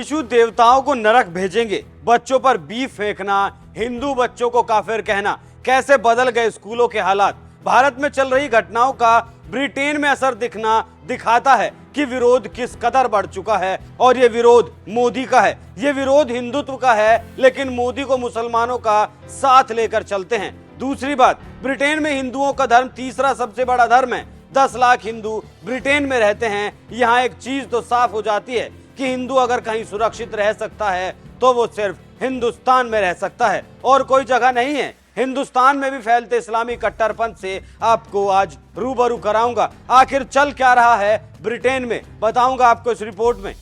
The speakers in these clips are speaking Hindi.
यीशु देवताओं को नरक भेजेंगे, बच्चों पर बीफ फेंकना, हिंदू बच्चों को काफिर कहना, कैसे बदल गए स्कूलों के हालात। भारत में चल रही घटनाओं का ब्रिटेन में असर दिखना दिखाता है कि विरोध किस कदर बढ़ चुका है। और ये विरोध मोदी का है, ये विरोध हिंदुत्व का है, लेकिन मोदी को मुसलमानों का साथ लेकर चलते हैं। दूसरी बात, ब्रिटेन में हिंदुओं का धर्म तीसरा सबसे बड़ा धर्म है। 10 लाख हिंदू ब्रिटेन में रहते हैं। यहाँ एक चीज तो साफ हो जाती है कि हिंदू अगर कहीं सुरक्षित रह सकता है तो वो सिर्फ हिंदुस्तान में रह सकता है और कोई जगह नहीं है। हिंदुस्तान में भी फैलते इस्लामी कट्टरपंथ से आपको आज रूबरू कराऊंगा। आखिर चल क्या रहा है ब्रिटेन में, बताऊंगा आपको इस रिपोर्ट में।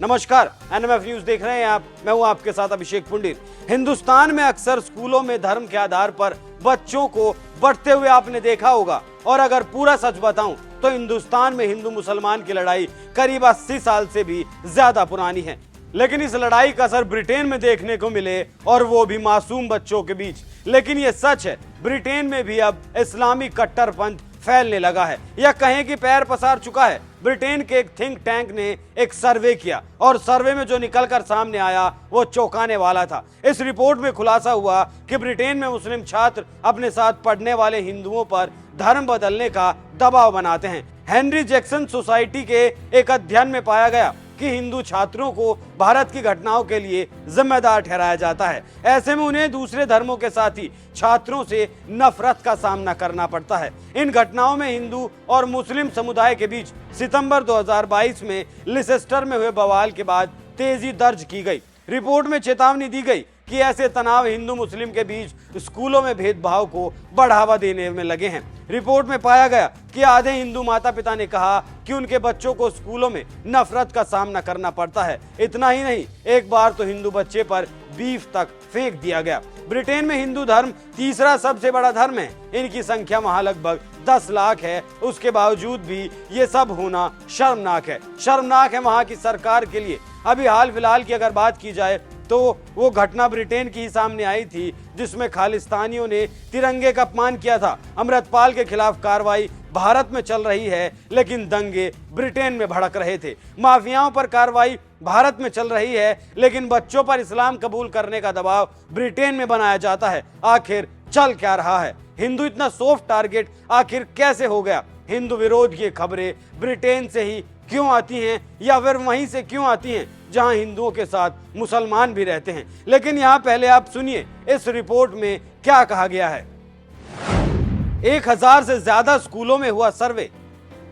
नमस्कार, एनएमएफ न्यूज देख रहे हैं आप। मैं हूं आपके साथ अभिषेक पुंडिर। हिंदुस्तान में अक्सर स्कूलों में धर्म के आधार पर बच्चों को बढ़ते हुए आपने देखा होगा। और अगर पूरा सच बताऊं तो हिंदुस्तान में हिंदू मुसलमान की लड़ाई करीब 80 साल से भी ज्यादा पुरानी है। लेकिन इस लड़ाई का असर ब्रिटेन में देखने को मिले, और वो भी मासूम बच्चों के बीच। लेकिन ये सच है, ब्रिटेन में भी अब इस्लामी कट्टरपंथ फैलने लगा है, या कहें कि पैर पसार चुका है। ब्रिटेन के एक थिंक टैंक ने एक सर्वे किया, और सर्वे में जो निकलकर सामने आया वो चौंकाने वाला था। इस रिपोर्ट में खुलासा हुआ कि ब्रिटेन में मुस्लिम छात्र अपने साथ पढ़ने वाले हिंदुओं पर धर्म बदलने का दबाव बनाते हैं। हेनरी जैक्सन सोसाइटी के एक अध्ययन में पाया गया कि हिंदू छात्रों को भारत की घटनाओं के लिए जिम्मेदार ठहराया जाता है। ऐसे में उन्हें दूसरे धर्मों के साथी छात्रों से नफरत का सामना करना पड़ता है। इन घटनाओं में हिंदू और मुस्लिम समुदाय के बीच सितंबर 2022 में लिसेस्टर में हुए बवाल के बाद तेजी दर्ज की गई। रिपोर्ट में चेतावनी दी गई कि ऐसे तनाव हिंदू मुस्लिम के बीच स्कूलों में भेदभाव को बढ़ावा देने में लगे हैं। रिपोर्ट में पाया गया कि आधे हिंदू माता पिता ने कहा कि उनके बच्चों को स्कूलों में नफरत का सामना करना पड़ता है। इतना ही नहीं, एक बार तो हिंदू बच्चे पर बीफ तक फेंक दिया गया। ब्रिटेन में हिंदू धर्म तीसरा सबसे बड़ा धर्म है। इनकी संख्या वहां लगभग 10 लाख है। उसके बावजूद भी ये सब होना शर्मनाक है। शर्मनाक है वहां की सरकार के लिए। अभी हाल फिलहाल की अगर बात की जाए तो वो घटना ब्रिटेन की ही सामने आई थी जिसमें खालिस्तानियों ने तिरंगे का अपमान किया था। अमृतपाल के खिलाफ कार्रवाई भारत में चल रही है, लेकिन दंगे ब्रिटेन में भड़क रहे थे। माफियाओं पर कार्रवाई भारत में चल रही है, लेकिन बच्चों पर इस्लाम कबूल करने का दबाव ब्रिटेन में बनाया जाता है। आखिर चल क्या रहा है? हिंदू इतना सॉफ्ट टारगेट आखिर कैसे हो गया? हिंदू विरोध की खबरें ब्रिटेन से ही क्यों आती हैं, या फिर वहीं से क्यों आती हैं जहां हिंदुओं के साथ मुसलमान भी रहते हैं? लेकिन यहां पहले आप सुनिए इस रिपोर्ट में क्या कहा गया है। 1000 से ज्यादा स्कूलों में हुआ सर्वे।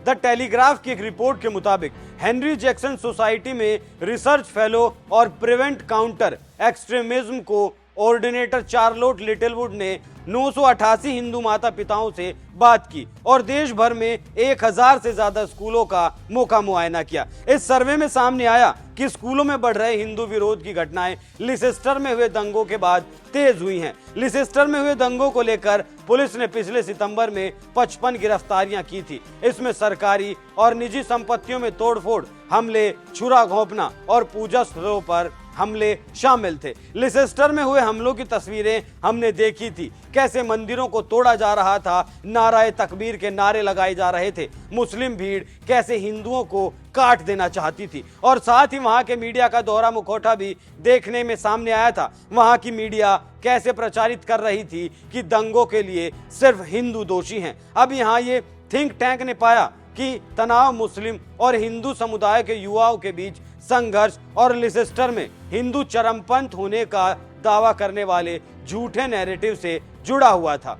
द टेलीग्राफ की एक रिपोर्ट के मुताबिक हेनरी जैक्सन सोसाइटी में रिसर्च फेलो और प्रिवेंट काउंटर एक्सट्रीमिज्म को ऑर्डिनेटर चार्लोट लिटिलवुड ने 988 हिंदू माता पिताओं से बात की और देश भर में 1000 से ज्यादा स्कूलों का मौका मुआयना किया। इस सर्वे में सामने आया कि स्कूलों में बढ़ रहे हिंदू विरोध की घटनाएं लिसेस्टर में हुए दंगों के बाद तेज हुई हैं। लिसेस्टर में हुए दंगों को लेकर पुलिस ने पिछले सितंबर में 55 गिरफ्तारियां की थी। इसमें सरकारी और निजी संपत्तियों में तोड़फोड़, हमले, छुरा घोंपना और पूजा स्थलों पर हमले शामिल थे। लिसेस्टर में हुए हमलों की तस्वीरें हमने देखी थी, कैसे मंदिरों को तोड़ा जा रहा था, नाराए तकबीर के नारे लगाए जा रहे थे। मुस्लिम भीड़ कैसे हिंदुओं को काट देना चाहती थी, और साथ ही वहां के मीडिया का दोहरा मुखौटा भी देखने में सामने आया था। वहां की मीडिया कैसे प्रचारित कर रही थी कि दंगों के लिए सिर्फ हिंदू दोषी हैं। अब यहाँ ये थिंक टैंक ने पाया कि तनाव मुस्लिम और हिंदू समुदाय के युवाओं के बीच संघर्ष और लिसेस्टर में हिंदू चरमपंथ होने का दावा करने वाले झूठे नैरेटिव से जुड़ा हुआ था।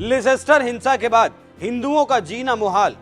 लिसेस्टर हिंसा के बाद हिंदुओं का जीना मुहाल।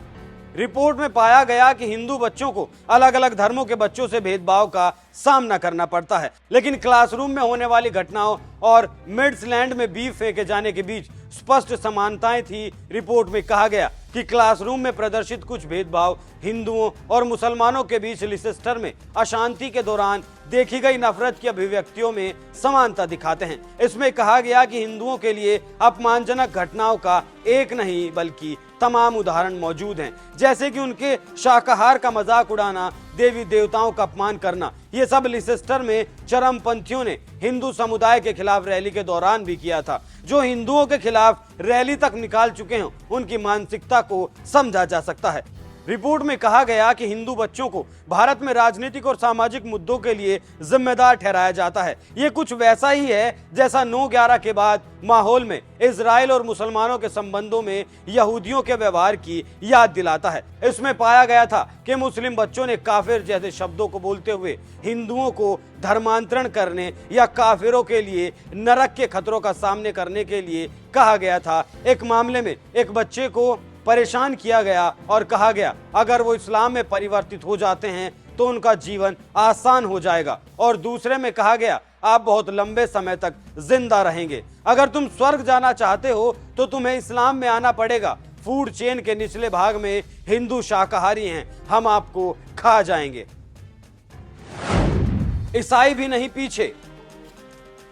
रिपोर्ट में पाया गया कि हिंदू बच्चों को अलग अलग धर्मों के बच्चों से भेदभाव का सामना करना पड़ता है, लेकिन क्लासरूम में होने वाली घटनाओं और मिड्सलैंड में बीफ फेंके जाने के बीच स्पष्ट समानताएं थी। रिपोर्ट में कहा गया कि क्लासरूम में प्रदर्शित कुछ भेदभाव हिंदुओं और मुसलमानों के बीच लिसेस्टर में अशांति के दौरान देखी गई नफरत की अभिव्यक्तियों में समानता दिखाते हैं। इसमें कहा गया कि हिंदुओं के लिए अपमानजनक घटनाओं का एक नहीं बल्कि तमाम उदाहरण मौजूद हैं, जैसे कि उनके शाकाहार का मजाक उड़ाना, देवी देवताओं का अपमान करना। ये सब लिसेस्टर में चरमपंथियों ने हिंदू समुदाय के खिलाफ रैली के दौरान भी किया था। जो हिंदुओं के खिलाफ रैली तक निकाल चुके हैं, उनकी मानसिकता को समझा जा सकता है। रिपोर्ट में कहा गया कि हिंदू बच्चों को भारत में राजनीतिक और सामाजिक मुद्दों के लिए जिम्मेदार ठहराया जाता है। ये कुछ वैसा ही है जैसा 9/11 के बाद माहौल में इजराइल और मुसलमानों के संबंधों में यहूदियों के व्यवहार की याद दिलाता है। इसमें पाया गया था कि मुस्लिम बच्चों ने काफिर जैसे शब्दों को बोलते हुए हिंदुओं को धर्मांतरण करने या काफिरों के लिए नरक के खतरों का सामना करने के लिए कहा गया था। एक मामले में एक बच्चे को परेशान किया गया और कहा गया अगर वो इस्लाम में परिवर्तित हो जाते हैं तो उनका जीवन आसान हो जाएगा, और दूसरे में कहा गया आप बहुत लंबे समय तक जिंदा रहेंगे। अगर तुम स्वर्ग जाना चाहते हो तो तुम्हें इस्लाम में आना पड़ेगा। फूड चेन के निचले भाग में हिंदू शाकाहारी हैं, हम आपको खा जाएंगे। ईसाई भी नहीं पीछे।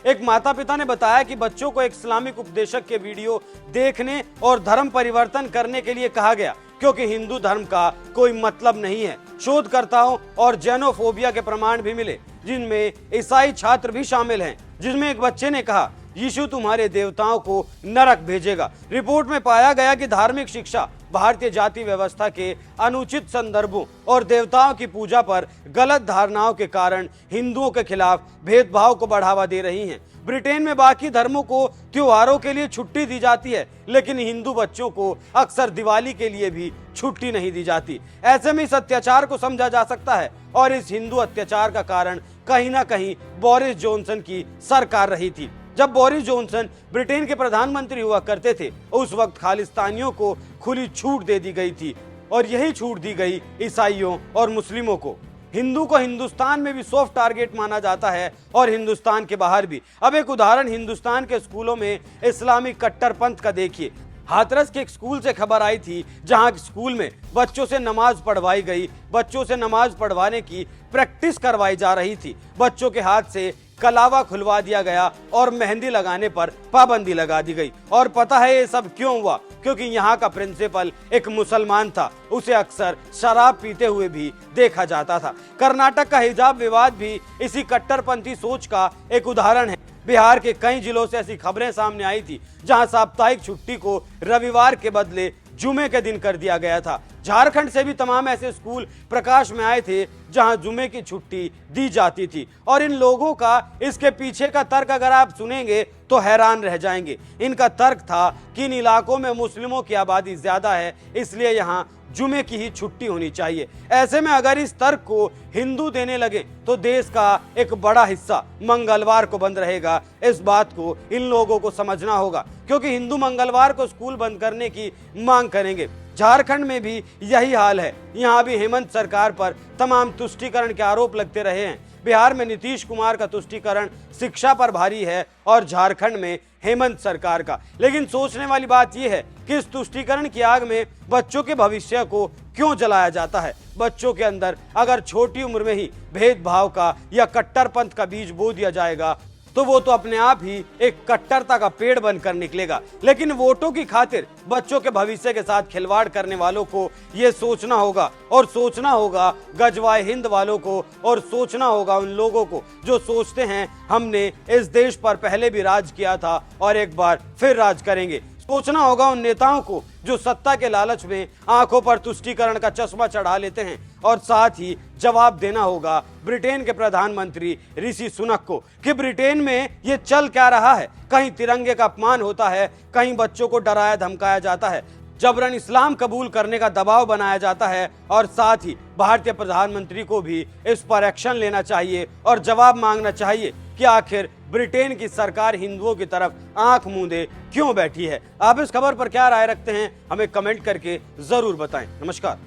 एक माता पिता ने बताया कि बच्चों को एक इस्लामिक उपदेशक के वीडियो देखने और धर्म परिवर्तन करने के लिए कहा गया, क्योंकि हिंदू धर्म का कोई मतलब नहीं है। शोधकर्ताओं और जेनोफोबिया के प्रमाण भी मिले, जिनमें ईसाई छात्र भी शामिल हैं, जिसमें एक बच्चे ने कहा यीशु तुम्हारे देवताओं को नरक भेजेगा। रिपोर्ट में पाया गया कि धार्मिक शिक्षा भारतीय जाति व्यवस्था के अनुचित संदर्भों और देवताओं की पूजा पर गलत धारणाओं के कारण हिंदुओं के खिलाफ भेदभाव को बढ़ावा दे रही हैं। ब्रिटेन में बाकी धर्मों को त्योहारों के लिए छुट्टी दी जाती है, लेकिन हिंदू बच्चों को अक्सर दिवाली के लिए भी छुट्टी नहीं दी जाती। ऐसे में इस अत्याचार को समझा जा सकता है, और इस हिंदू अत्याचार का कारण कहीं ना कहीं बोरिस जॉनसन की सरकार रही थी। जब बोरिस जॉनसन ब्रिटेन के प्रधानमंत्री हुआ करते थे, उस वक्त खालिस्तानियों को खुली छूट दे दी गई थी, और यही छूट दी गई ईसाइयों और मुस्लिमों को। हिंदू को हिंदुस्तान में भी सॉफ्ट टारगेट माना जाता है और हिंदुस्तान के बाहर भी। अब एक उदाहरण हिंदुस्तान के स्कूलों में इस्लामिक कट्टरपंथ का देखिए। हाथरस के एक स्कूल से खबर आई थी, जहां स्कूल में बच्चों से नमाज पढ़वाई गई। बच्चों से नमाज पढ़वाने की प्रैक्टिस करवाई जा रही थी। बच्चों के हाथ से कलावा खुलवा दिया गया और मेहंदी लगाने पर पाबंदी लगा दी गई। और पता है ये सब क्यों हुआ? क्योंकि यहाँ का प्रिंसिपल एक मुसलमान था। उसे अक्सर शराब पीते हुए भी देखा जाता था। कर्नाटक का हिजाब विवाद भी इसी कट्टरपंथी सोच का एक उदाहरण है। बिहार के कई जिलों से ऐसी खबरें सामने आई थी, जहां साप्ताहिक छुट्टी को रविवार के बदले जुमे के दिन कर दिया गया था। झारखंड से भी तमाम ऐसे स्कूल प्रकाश में आए थे, जहां जुमे की छुट्टी दी जाती थी। और इन लोगों का इसके पीछे का तर्क अगर आप सुनेंगे तो हैरान रह जाएंगे। इनका तर्क था कि इन इलाकों में मुस्लिमों की आबादी ज्यादा है, इसलिए यहाँ जुमे की ही छुट्टी होनी चाहिए। ऐसे में अगर इस तर्क को हिंदू देने लगे तो देश का एक बड़ा हिस्सा मंगलवार को बंद रहेगा। इस बात को इन लोगों को समझना होगा, क्योंकि हिंदू मंगलवार को स्कूल बंद करने की मांग करेंगे। झारखंड में भी यही हाल है। यहाँ भी हेमंत सरकार पर तमाम तुष्टीकरण के आरोप लगते रहे हैं। बिहार में नीतीश कुमार का तुष्टीकरण शिक्षा पर भारी है और झारखंड में हेमंत सरकार का। लेकिन सोचने वाली बात यह है कि इस तुष्टीकरण की आग में बच्चों के भविष्य को क्यों जलाया जाता है? बच्चों के अंदर अगर छोटी उम्र में ही भेदभाव का या कट्टरपंथ का बीज बो दिया जाएगा तो वो तो अपने आप ही एक कट्टरता का पेड़ बनकर निकलेगा। लेकिन वोटों की खातिर बच्चों के भविष्य के साथ खिलवाड़ करने वालों को ये सोचना होगा, और सोचना होगा गजवाए हिंद वालों को, और सोचना होगा उन लोगों को जो सोचते हैं हमने इस देश पर पहले भी राज किया था और एक बार फिर राज करेंगे। सोचना होगा उन नेताओं को जो सत्ता के लालच में आंखों पर तुष्टीकरण का चश्मा चढ़ा लेते हैं, और साथ ही जवाब देना होगा ब्रिटेन के प्रधानमंत्री ऋषि सुनक को कि ब्रिटेन में ये चल क्या रहा है। कहीं तिरंगे का अपमान होता है, कहीं बच्चों को डराया धमकाया जाता है, जबरन इस्लाम कबूल करने का दबाव बनाया जाता है, और साथ ही भारतीय प्रधानमंत्री को भी इस पर एक्शन लेना चाहिए और जवाब मांगना चाहिए कि आखिर ब्रिटेन की सरकार हिंदुओं की तरफ आंख मूंदे क्यों बैठी है। आप इस खबर पर क्या राय रखते हैं, हमें कमेंट करके जरूर बताएं। नमस्कार।